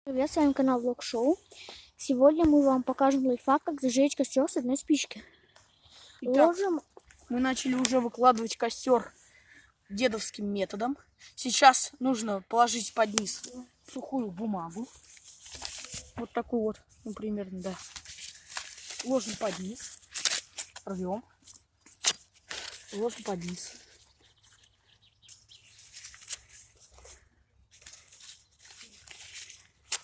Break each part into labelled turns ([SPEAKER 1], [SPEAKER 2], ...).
[SPEAKER 1] Привет, с вами канал Влог Шоу. Сегодня мы вам покажем лайфхак, как зажечь костер с одной спички.
[SPEAKER 2] Итак, мы начали уже выкладывать костер дедовским методом. Сейчас нужно положить под низ сухую бумагу. Вот такую вот, ну примерно, да. Ложим под низ, рвем, ложим под низ.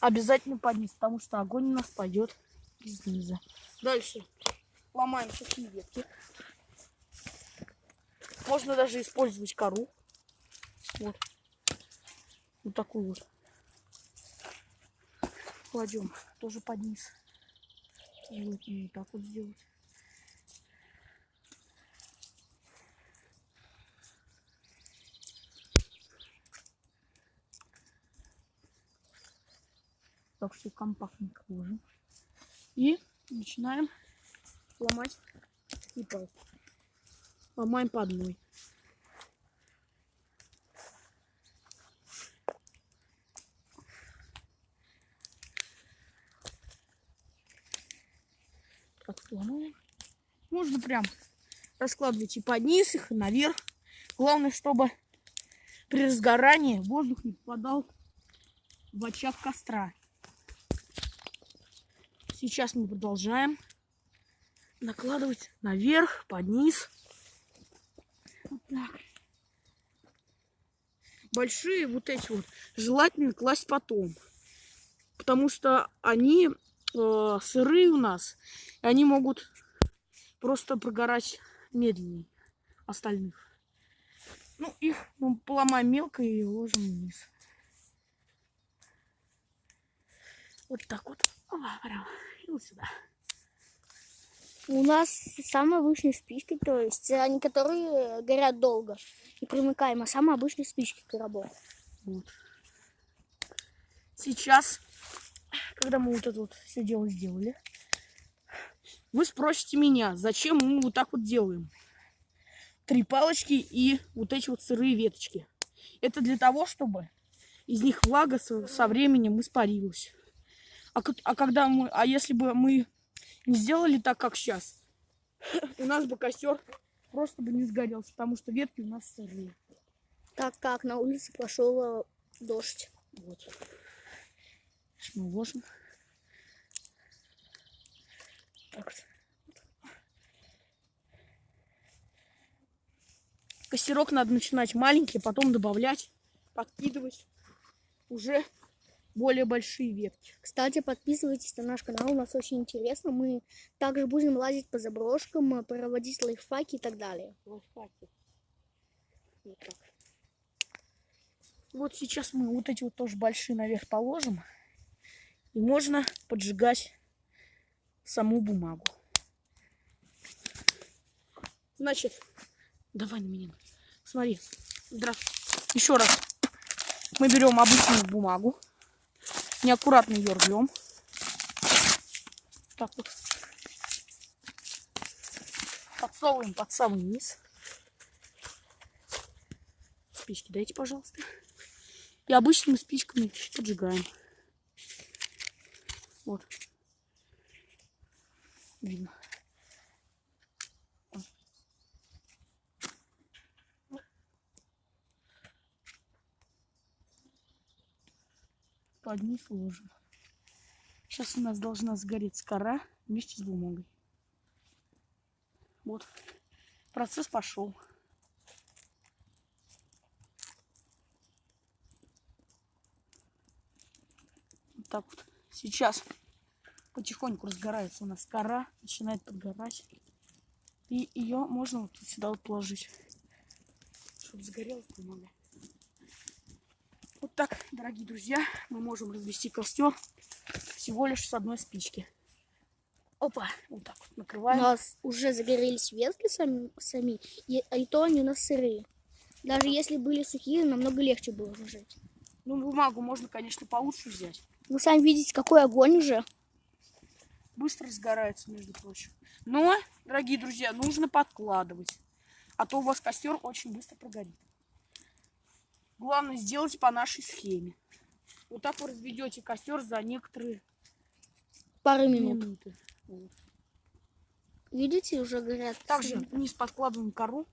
[SPEAKER 2] Обязательно под низ, потому что огонь у нас пойдет из низа. Дальше ломаем сухие ветки. Можно даже использовать кору. Вот. Вот такую вот. Кладем тоже под низ. Желательно вот так вот сделать. Так все компактненько ложим. И начинаем ломать такие палки. Ломаем по одной. Так, ломаем. Можно прям раскладывать и под низ, их, и наверх. Главное, чтобы при разгорании воздух не попадал в очаг костра. Сейчас мы продолжаем накладывать наверх, под низ. Вот так. Большие вот эти вот желательно класть потом, потому что они сырые у нас, и они могут просто прогорать медленнее остальных. Ну, их мы поломаем мелко и ложим вниз. Вот так вот. Прям. И вот сюда.
[SPEAKER 1] У нас самые обычные спички, то есть они, которые горят долго и примыкаем, а самые обычные спички коробок.
[SPEAKER 2] Вот. Сейчас, когда мы вот это вот все дело сделали, вы спросите меня, зачем мы вот так вот делаем. 3 палочки и вот эти вот сырые веточки. Это для того, чтобы из них влага со временем испарилась. А если бы мы не сделали так, как сейчас, у нас бы костер просто бы не сгорелся, потому что ветки у нас сырые.
[SPEAKER 1] Так как на улице пошел дождь.
[SPEAKER 2] Вот. Сейчас мы ложим. Так вот. Костерок надо начинать маленький, потом добавлять, подкидывать уже более большие ветки.
[SPEAKER 1] Кстати, подписывайтесь на наш канал, у нас очень интересно. Мы также будем лазить по заброшкам, проводить лайфхаки и так далее.
[SPEAKER 2] Лайфхаки. Вот так. Вот сейчас мы вот эти вот тоже большие наверх положим. И можно поджигать саму бумагу. Значит, давай на меня. Смотри. Здравствуйте. Еще раз. Мы берем обычную бумагу. Неаккуратно ее рвем. Так вот. Подсовываем под самый низ. Спички дайте, пожалуйста. И обычными спичками поджигаем. Вот. Видно. Под низ ложим. Сейчас у нас должна сгореть кора вместе с бумагой. Вот. Процесс пошел. Вот так вот. Сейчас потихоньку разгорается у нас кора, начинает подгорать. И ее можно вот сюда вот положить, чтобы загорелась бумага. Вот так, дорогие друзья, мы можем развести костер всего лишь с одной спички. Опа, вот так вот накрываем.
[SPEAKER 1] У нас уже загорелись ветки сами, и то они у нас сырые. Даже если были сухие, намного легче было зажечь.
[SPEAKER 2] Ну, бумагу можно, конечно, получше взять.
[SPEAKER 1] Вы сами видите, какой огонь уже.
[SPEAKER 2] Быстро сгорается, между прочим. Но, дорогие друзья, нужно подкладывать. А то у вас костер очень быстро прогорит. Главное сделать по нашей схеме. Вот так вы разведете костер за некоторые
[SPEAKER 1] Пару минут.
[SPEAKER 2] минуты. Вот.
[SPEAKER 1] Видите, уже горят.
[SPEAKER 2] Также вниз подкладываем кору.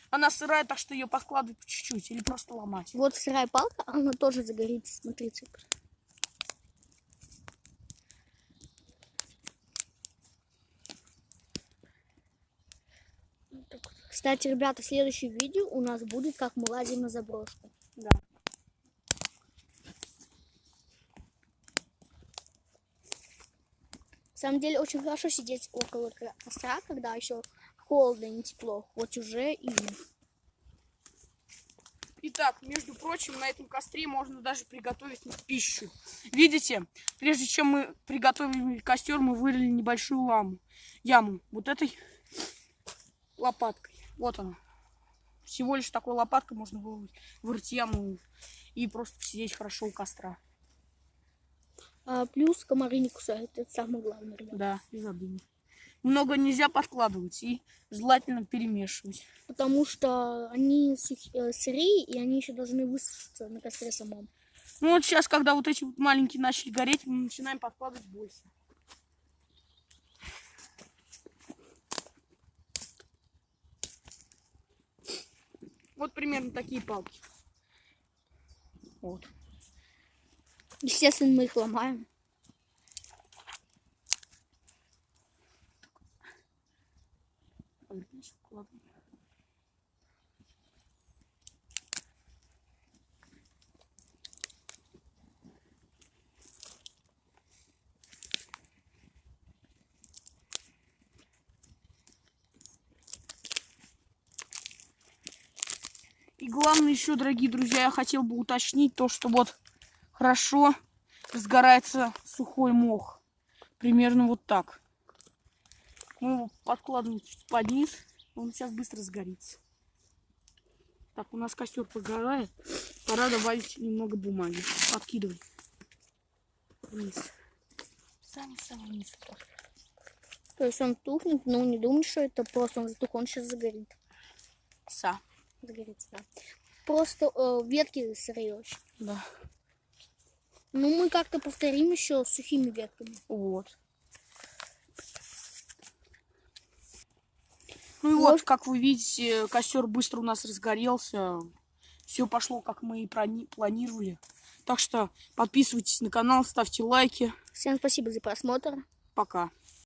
[SPEAKER 2] Она сырая, так что ее подкладывать по чуть-чуть или просто ломать.
[SPEAKER 1] Вот сырая палка, она тоже загорится, смотрите. Кстати, ребята, следующее видео у нас будет, как мы лазим на заброшку.
[SPEAKER 2] Да.
[SPEAKER 1] На самом деле, очень хорошо сидеть около костра, когда еще холодно, не тепло. Вот уже июнь.
[SPEAKER 2] Итак, между прочим, на этом костре можно даже приготовить пищу. Видите, прежде чем мы приготовили костер, мы вырыли небольшую яму вот этой лопаткой. Вот она. Всего лишь такой лопаткой можно вырыть яму и просто посидеть хорошо у костра.
[SPEAKER 1] Плюс комары не кусают, это самое главное, ребята.
[SPEAKER 2] Да, и задумай. Много нельзя подкладывать и желательно перемешивать.
[SPEAKER 1] Потому что они сырые, и они еще должны высушиться на костре самом.
[SPEAKER 2] Ну вот сейчас, когда вот эти вот маленькие начали гореть, мы начинаем подкладывать больше. Вот примерно такие палки. Вот.
[SPEAKER 1] Естественно, мы их ломаем.
[SPEAKER 2] И главное еще, дорогие друзья, я хотел бы уточнить то, что вот хорошо разгорается сухой мох. Примерно вот так. Мы его подкладываем чуть под низ, он сейчас быстро сгорится. Так, у нас костер погорает. Пора добавить немного бумаги. Подкидывай. Вниз. Самый вниз.
[SPEAKER 1] То есть он тухнет, но не думай, что это просто он затух, он сейчас загорит. Загорится, да. Просто ветки сырые очень.
[SPEAKER 2] Да.
[SPEAKER 1] Ну, мы как-то повторим еще с сухими ветками.
[SPEAKER 2] Вот. Ну и вот, как вы видите, костер быстро у нас разгорелся. Все пошло, как мы и планировали. Так что подписывайтесь на канал, ставьте лайки.
[SPEAKER 1] Всем спасибо за просмотр.
[SPEAKER 2] Пока.